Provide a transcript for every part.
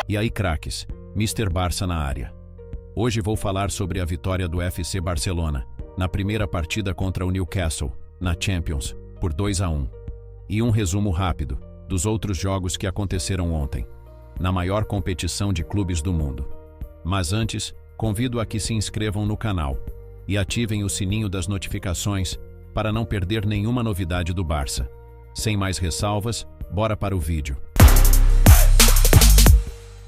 E aí, craques, Mr. Barça na área. Hoje vou falar sobre a vitória do FC Barcelona, na primeira partida contra o Newcastle, na Champions, por 2-1. E um resumo rápido dos outros jogos que aconteceram ontem, na maior competição de clubes do mundo. Mas antes, convido a que se inscrevam no canal e ativem o sininho das notificações para não perder nenhuma novidade do Barça. Sem mais ressalvas, bora para o vídeo.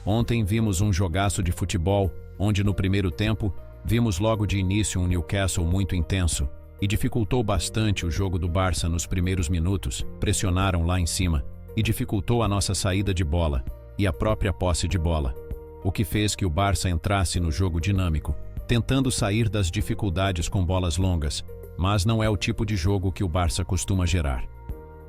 Ontem vimos um jogaço de futebol, onde no primeiro tempo, vimos logo de início um Newcastle muito intenso, e dificultou bastante o jogo do Barça nos primeiros minutos, pressionaram lá em cima, e dificultou a nossa saída de bola, e a própria posse de bola, o que fez que o Barça entrasse no jogo dinâmico, tentando sair das dificuldades com bolas longas, mas não é o tipo de jogo que o Barça costuma gerar.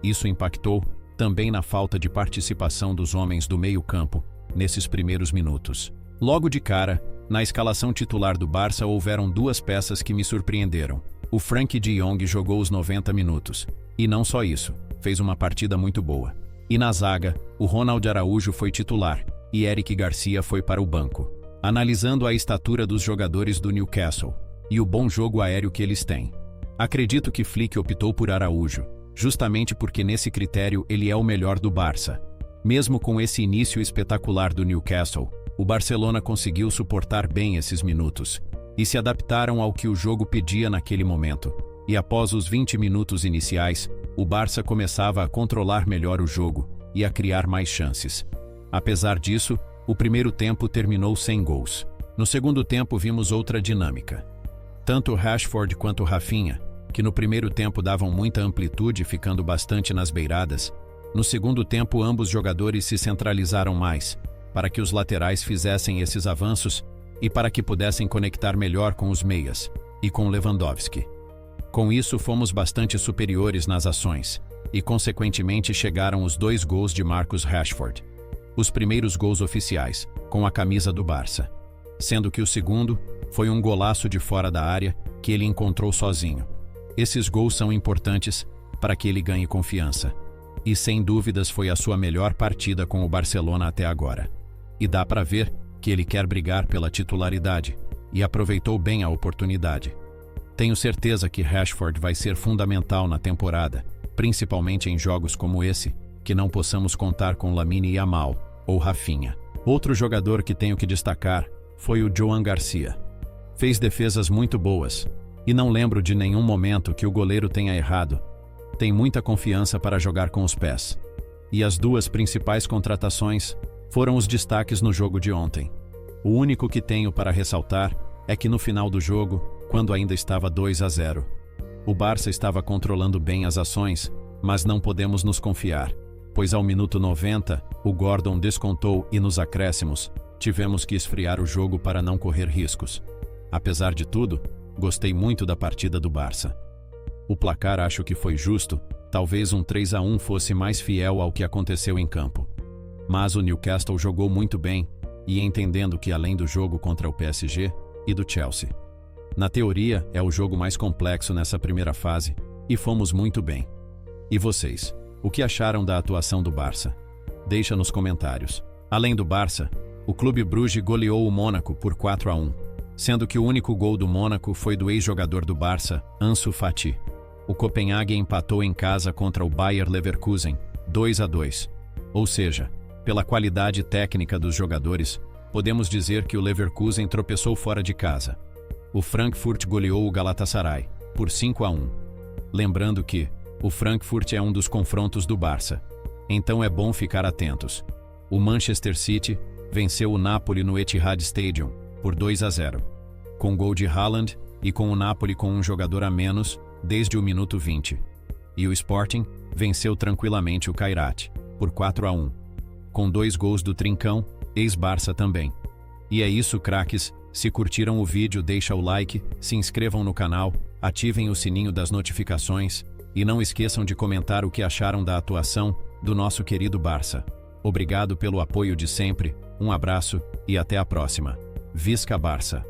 Isso impactou também na falta de participação dos homens do meio-campo, nesses primeiros minutos. Logo de cara, na escalação titular do Barça houveram duas peças que me surpreenderam. O Frenkie de Jong jogou os 90 minutos. E não só isso, fez uma partida muito boa. E na zaga, o Ronald Araújo foi titular, e Eric Garcia foi para o banco. Analisando a estatura dos jogadores do Newcastle, e o bom jogo aéreo que eles têm, acredito que Flick optou por Araújo, justamente porque nesse critério ele é o melhor do Barça. Mesmo com esse início espetacular do Newcastle, o Barcelona conseguiu suportar bem esses minutos, e se adaptaram ao que o jogo pedia naquele momento. E após os 20 minutos iniciais, o Barça começava a controlar melhor o jogo, e a criar mais chances. Apesar disso, o primeiro tempo terminou sem gols. No segundo tempo vimos outra dinâmica. Tanto Rashford quanto Rafinha, que no primeiro tempo davam muita amplitude ficando bastante nas beiradas, no segundo tempo ambos jogadores se centralizaram mais, para que os laterais fizessem esses avanços e para que pudessem conectar melhor com os meias e com Lewandowski. Com isso fomos bastante superiores nas ações, e consequentemente chegaram os 2 gols de Marcus Rashford. Os primeiros gols oficiais, com a camisa do Barça. Sendo que o segundo foi um golaço de fora da área que ele encontrou sozinho. Esses gols são importantes para que ele ganhe confiança. E sem dúvidas foi a sua melhor partida com o Barcelona até agora. E dá para ver que ele quer brigar pela titularidade, e aproveitou bem a oportunidade. Tenho certeza que Rashford vai ser fundamental na temporada, principalmente em jogos como esse, que não possamos contar com Lamine Yamal ou Rafinha. Outro jogador que tenho que destacar foi o Joan Garcia. Fez defesas muito boas, e não lembro de nenhum momento que o goleiro tenha errado. Tem muita confiança para jogar com os pés. E as duas principais contratações foram os destaques no jogo de ontem. O único que tenho para ressaltar é que no final do jogo, quando ainda estava 2-0, o Barça estava controlando bem as ações, mas não podemos nos confiar, pois ao minuto 90, o Gordon descontou e nos acréscimos, tivemos que esfriar o jogo para não correr riscos. Apesar de tudo, gostei muito da partida do Barça. O placar acho que foi justo, talvez um 3-1 fosse mais fiel ao que aconteceu em campo. Mas o Newcastle jogou muito bem, e entendendo que além do jogo contra o PSG e do Chelsea, na teoria é o jogo mais complexo nessa primeira fase, e fomos muito bem. E vocês, o que acharam da atuação do Barça? Deixa nos comentários. Além do Barça, o Clube Bruges goleou o Mônaco por 4-1, sendo que o único gol do Mônaco foi do ex-jogador do Barça, Ansu Fati. O Copenhague empatou em casa contra o Bayer Leverkusen, 2-2. Ou seja, pela qualidade técnica dos jogadores, podemos dizer que o Leverkusen tropeçou fora de casa. O Frankfurt goleou o Galatasaray, por 5-1. Lembrando que o Frankfurt é um dos confrontos do Barça, então é bom ficar atentos. O Manchester City venceu o Napoli no Etihad Stadium, por 2-0, com gol de Haaland e com o Napoli com um jogador a menos, desde o minuto 20. E o Sporting venceu tranquilamente o Kairat, por 4-1, com 2 gols do Trincão, ex-Barça também. E é isso, craques. Se curtiram o vídeo, deixa o like, se inscrevam no canal, ativem o sininho das notificações e não esqueçam de comentar o que acharam da atuação do nosso querido Barça. Obrigado pelo apoio de sempre, um abraço e até a próxima. Visca Barça!